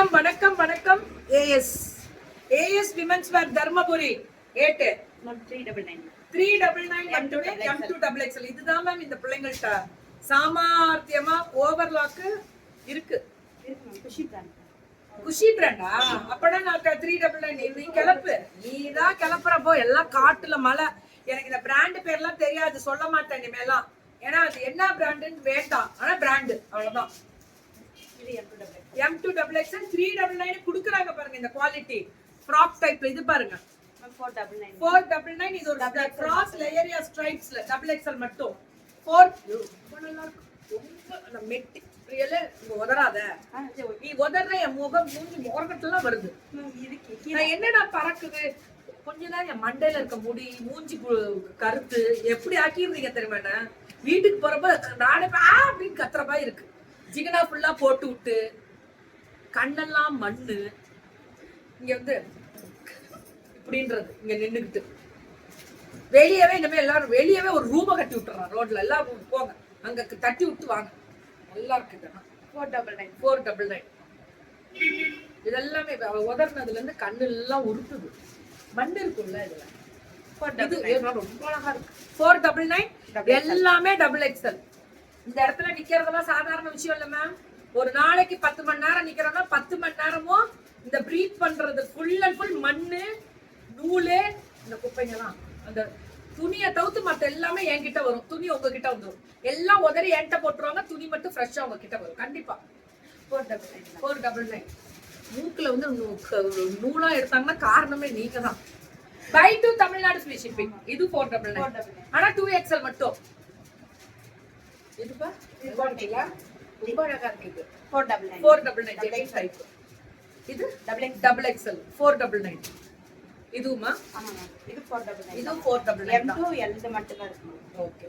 வணக்கம் வணக்கம் வணக்கம். ஏஎஸ் ஏஎஸ் விமென்ஸ் வேர் தர்மபுரி 8 399 மட்டுமே M2XXL. இதுதான் மேம் இந்த பிள்ளைங்கள்ட்ட சாமர்த்தியமா ஓவர்லாக் இருக்கு. குஷி பிராண்டா? அப்பனா நான் 399. நீ கிளப்பு, நீதான் கிளப்புறப்போ எல்லாம் காட்டுல மழை. எனக்கு இந்த பிராண்ட் பேர்லாம் தெரியாது, சொல்ல மாட்டேன் இனிமேலாம். ஏன்னா அது என்ன பிராண்டுன்னு வேண்டாம், ஆனா பிராண்டு அவ்வளவுதான். M2XXL 399 குடுக்குறாங்க பாருங்க. இந்த குவாலிட்டி ஃப்ராக் டைப்ல இது பாருங்க 499. இது ஒரு கிராஸ் லேயரியா ஸ்ட்ரைப்ஸ்ல XXL மட்டும் 4. ரொம்ப நல்லா இருக்கு. ரொம்ப அந்த மெட்டீரியல் உதறாத. நீ உதற என் முகம் மூஞ்சி மோர்கட்டெல்லாம் வருது. நான் என்னடா பறக்குது கொஞ்ச நேரம். என் மண்டையில இருக்க முடி மூஞ்சி கருத்து எப்படி ஆக்கிடுறீங்க தெரியுமா? வீட்டுக்கு போறப்ப நானே அப்படின்னு கத்துறப்பா இருக்கு. ஜிகனா ஃபுல்லா போட்டு விட்டு கண்ணெல்லாம் மண்ணு. இங்க வந்து இப்படின்றது இங்க நின்னுக்கிட்டு வெளியவே இனிமே எல்லாரும் வெளியவே ஒரு ரூமை கட்டி விட்டுறான். ரோட்ல எல்லாரும் போங்க, அங்க தட்டி விட்டு வாங்க. நல்லா இருக்கு. இதெல்லாம் 499. இதெல்லாமே உதர்னதுல இருந்து கண்ணு எல்லாம் உருட்டுது. மண் இருக்குல்ல இதுல. ரொம்ப அழகா இருக்கு. 499 எல்லாமே XXL. இந்த இடத்துல நிக்கிறதெல்லாம் சாதாரண விஷயம் இல்ல மேம். ஒரு நாளைக்கு 10 மணி நேரம் நிக்கிறோம்னா 10 மணி நேரமும் இந்த ப்ரீத் பண்றது ஃபுல் அண்ட் ஃபுல் மண்ணு நூலு இந்த குப்பைங்கெல்லாம். அந்த துணியை தவிர்த்து மத்த எல்லாமே என்கிட்ட வரும். துணி உங்ககிட்ட வந்துடும். எல்லாம் உதறி என்கிட்ட போட்டுருவாங்க. துணி மட்டும் ஃப்ரெஷ்ஷா உங்ககிட்ட வரும். கண்டிப்பா 499. மூக்குல வந்து நூலா எடுத்தாங்கன்னா காரணமே நீங்க தான். Buy two Tamil Nadu free shipping. இது 499. ஆனா 2XL மட்டும். இதுப்பா ரொம்ப அழகா இருக்கு. 499 டைப். இது XXL 499. இதுமா இது 499. இது 499. M2L இது மட்டும் தான் இருக்கு. ஓகே.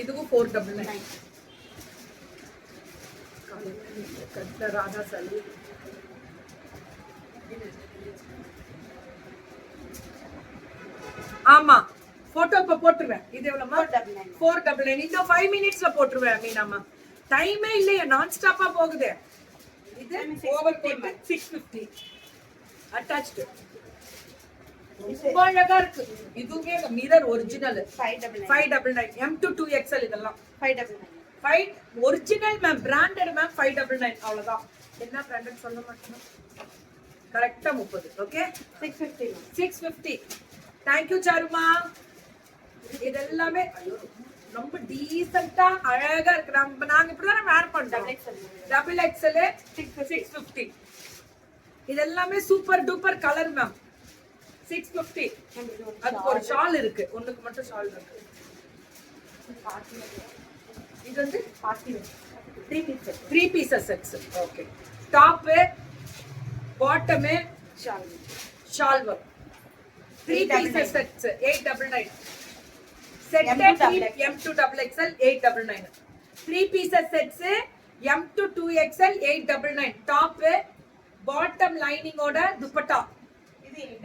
இதுவும் 499. கட்ட ராதா சலு. ஆமா போட்டோ இப்ப போட்டுருவேன். இது எவ்வளவுமா? 499. இந்த 5 மினிட்ஸ்ல போட்டுருவேன். மீனாமா டைமே இல்லையா, நான் ஸ்டாப்பா போகுது. இது ஓவர் கோட் 650 அட்டாச்ட். ரொம்ப அழகா இருக்கு. இதுவே மிரர் ஒரிஜினல் 599. M2XL இதெல்லாம் 599 ஒரிஜினல் மேம். Branded ma'am 599. அவ்வளவுதான். என்ன பிராண்டட் சொல்ல மாட்டேன். கரெக்டா 30. ஓகே 650. தேங்க் யூ சாருமா. இதெல்லாமே ரொம்ப டீசென்ட்டா அழகா இருக்கு. நாங்க இப்படிதான் வேர் பண்றோம். XXL 650. இதெல்லாமே சூப்பர் டூப்பர் கலர் மேம். 650. அதுக்கு ஒரு ஷால் இருக்கு. ஒண்ணுக்கு மட்டும் ஷால் இருக்கு. இது வந்து 3 pieces sets. Okay. Top bottom shawl வரும். 3 pieces sets 899. Set M2XXL 899. 3 pieces sets M2XL 899. Top bottom lining oda dupatta.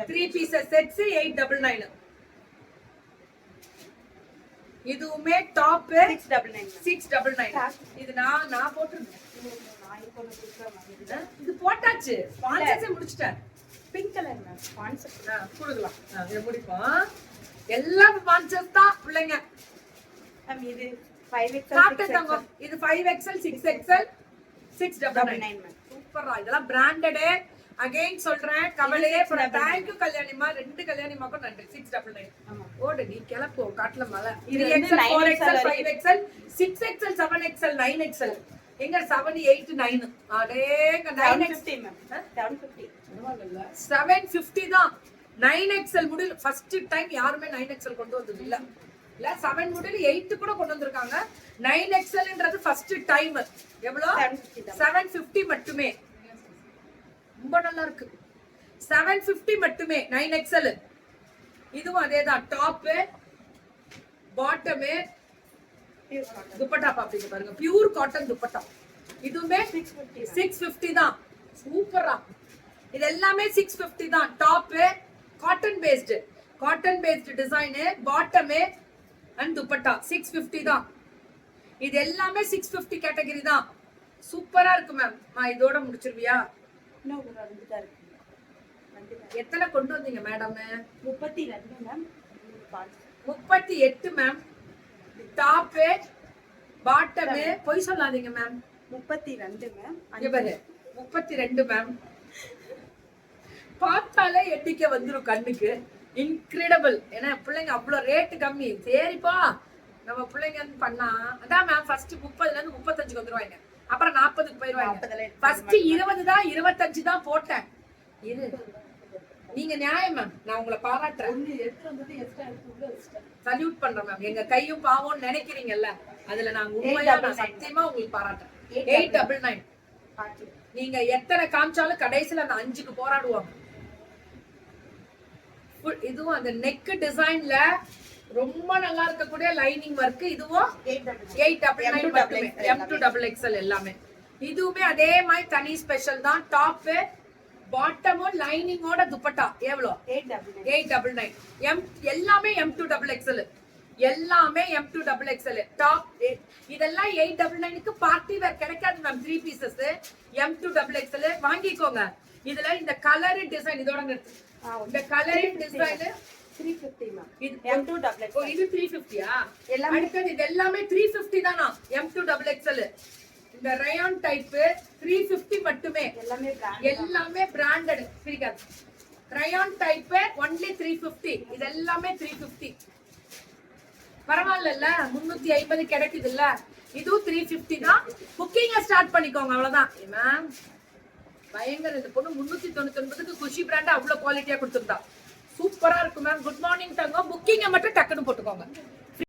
3 pieces sets 899. இதுவுமே டாப் 699. இது நான் போட்டுருந்தேன். இது போட்டாச்சு. ஸ்பான்சர்ஸே முடிச்சிட்டேன். பிங்க் கலர் மேம் ஸ்பான்சர் கொடுக்கலாம். இத முடிப்போம். எல்லாம் ஸ்பான்சர்ஸ் தான் பிள்ளைங்க. மேம் இது 5XL இது 5XL 6XL 699 மேம். சூப்பரா. இதெல்லாம் பிராண்டட். அகைன் சொல்றேன், கவலையே பட. थैंक यू கல்யாணிமா. ரெண்டு கல்யாணிமாக்கும் நன்றி. 699. ஆமா ஓடு நீ கிளப்போ காட்ல மலை. 3XL 4XL 5XL 6XL 7XL 9XL. எங்க 7 8 9 அடேங்க 950 மேம். 750 பரவாயில்லை. 750 தான். 9XL முடியல. ஃபர்ஸ்ட் டைம் யாருமே 9XL கொண்டு வந்தது இல்ல. 7 முடியல 8 கூட கொண்டு வந்திருக்காங்க. 9XLன்றது ஃபர்ஸ்ட் டைம். எவ்வளவு? 750 மட்டுமே. ரொம்ப நல்லா இருக்கு. 750 மட்டுமே 9XL. இதுவும் அதேதான். டாப் பாட்டம் துப்பட்டா பாப்பீங்க பாருங்க. Pure cotton dupatta. இதுவுமே 650 தான். சூப்பரா. இது எல்லாமே 650 தான். Top cotton based design. Bottom and dupatta 650 தான். இது எல்லாமே 650 கேட்டகரி தான். சூப்பரா இருக்கு மேம். இதோட முடிச்சிருவியா? இன்னும் ஒரு 2 தான் இருக்கு. எத்தனை கொண்டு வந்தீங்க madam? 32 ma'am. 38 ma'am. Top bottom பொய் சொல்லாதீங்க மேம். 32 மேம். இங்க பாரு 32 மேம். பார்த்தாலே எண்ணிக்கை வந்துரும் கண்ணுக்கு. இன்கிரெடிபிள். ஏன்னா பிள்ளைங்க அவ்வளவு ரேட் கம்மி. சரிப்பா நம்ம பிள்ளைங்க பண்ணா அதான் மேம் ஃபர்ஸ்ட் 30ல இருந்து 35க்கு வந்துருவாங்க. அப்புறம் 40க்கு போயிருவாங்க. ஃபர்ஸ்ட் 20 தான் 25 தான் போட்டேன். இரு நீங்க நியாயம் மேம். நான் உங்களை பாராட்டுறேன். சல்யூட் பண்றேன் மேம். எங்க கையும் பாவம்னு நினைக்கிறீங்கல்ல, அதுல நான் உண்மையா நான் சத்தியமா உங்களுக்கு பாராட்டுறேன். 899. நீங்க எத்தனை காமிச்சாலும் கடைசியில அந்த 5க்கு போராடுவாங்க. இதுவும் அந்த நெக் டிசைன்ல ரொம்ப நல்லா இருக்கக்கூடிய லைனிங் ஒர்க். இதுவும் 899 M2XXL எல்லாமே. இதுவுமே அதே மாதிரி தனி ஸ்பெஷல் தான். டாப் பாட்டமும் லைனிங்கோட துப்பட்டா எவ்வளோ? 899. எல்லாமே M2XXL. எல்லாமே M2XXL. டாப் இதெல்லாம் 899க்கு பார்ட்டி வேர் கிடைக்காது மேம். 3 பீசஸ் M2XXL வாங்கிக்கோங்க. இதுல இந்த கலர் டிசைன் இதோட இந்த கலர் டிசைன் 350 மேம். இது M2XXL. இது 350யா? அடுத்து இது எல்லாமே 350 தானா? M2XXL. இந்த ரயான் டைப் 350 மட்டுமே. எல்லாமே பிராண்டட். பிரிக்காது. Rayon type only 350. இது எல்லாமே 350. பரவாயில்ல, 350 கிடைக்குது இல்ல? இதுவும் 350 தான். புக்கிங்க ஸ்டார்ட் பண்ணிக்கோங்க. அவ்வளவுதான் மேம். பயங்கர. இந்த பொண்ணு 399க்கு குஷி பிராண்ட் அவ்வளவு குவாலிட்டியா கொடுத்துருந்தா. சூப்பரா இருக்கு மேம். குட் மார்னிங் தங்க. புக்கிங்க மட்டும் டக்குன்னு போட்டுக்கோங்க.